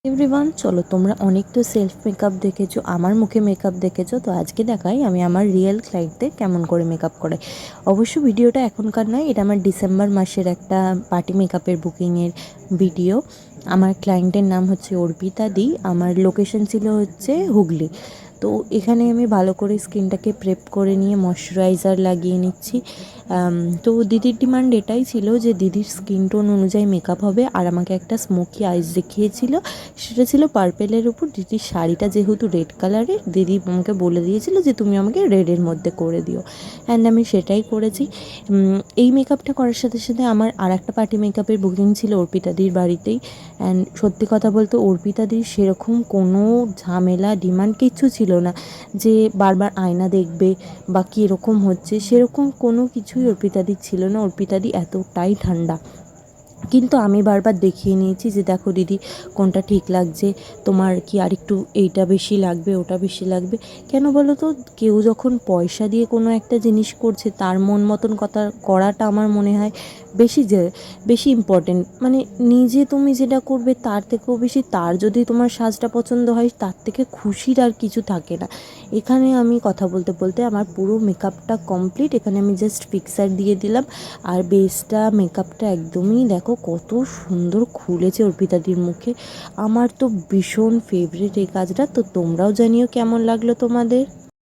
Everyone, চলো তোমরা অনেক তো সেলফ মেকআপ দেখেছো, আমার মুখে মেকআপ দেখেছো, তো আজকে দেখাই আমি আমার রিয়েল ক্লায়েন্টদের কেমন করে মেকআপ করে। অবশ্য ভিডিওটা এখনকার নয়, এটা আমার ডিসেম্বর মাসের একটা পার্টি মেকআপের বুকিংয়ের ভিডিও। আমার ক্লায়েন্টের নাম হচ্ছে অর্পিতা দি, আমার লোকেশন ছিল হচ্ছে হুগলি। তো এখানে আমি ভালো করে স্কিনটাকে প্রেপ করে নিয়ে ময়শ্চারাইজার লাগিয়ে নিচ্ছি। তো দিদির ডিমান্ড এটাই ছিল যে দিদির স্কিন টোন অনুযায়ী মেকআপ হবে, আর আমাকে একটা স্মোকি আইস দেখিয়েছিল, সেটা ছিল পার্পেলের উপর। দিদির শাড়িটা যেহেতু রেড কালারের, দিদি আমাকে বলে দিয়েছিল যে তুমি আমাকে রেডের মধ্যে করে দিও, অ্যান্ড আমি সেটাই করেছি। এই মেকআপটা করার সাথে সাথে আমার আর একটা পার্টি মেকআপের বুকিং ছিল অর্পিতাদির বাড়িতেই। অ্যান্ড সত্যি কথা বলতে অর্পিতাদির সেরকম কোনো ঝামেলা ডিমান্ড কিচ্ছু ছিল না যে বারবার আয়না দেখবে বা কীরকম হচ্ছে, সেরকম কোনো কিছুই অর্পিতাদির ছিল না। অর্পিতাদি এতটাই ঠান্ডা। কিন্তু আমি বারবার দেখিয়ে নিয়েছি যে দেখো দিদি, কোনটা ঠিক লাগছে, তোমার কি আর একটু এইটা বেশি লাগবে, ওটা বেশি লাগবে। কেন বলো তো, কেউ যখন পয়সা দিয়ে কোনো একটা জিনিস করছে, তার মন মতন কথা করাটা আমার মনে হয় বেশি ইম্পর্টেন্ট। মানে নিজে তুমি যেটা করবে তার থেকেও বেশি তার যদি তোমার সাজটা পছন্দ হয়, তার থেকে খুশির আর কিছু থাকে না। এখানে আমি কথা বলতে বলতে আমার পুরো মেকআপটা কমপ্লিট। এখানে আমি জাস্ট ফিক্সার দিয়ে দিলাম, আর বেসটা মেকআপটা একদমই দেখো কত সুন্দর খুলেছে অর্পিতাদির মুখে। আমার তো ভীষণ ফেভারিট এই কাজটা। তো তোমরাও জানিও কেমন লাগলো তোমাদের।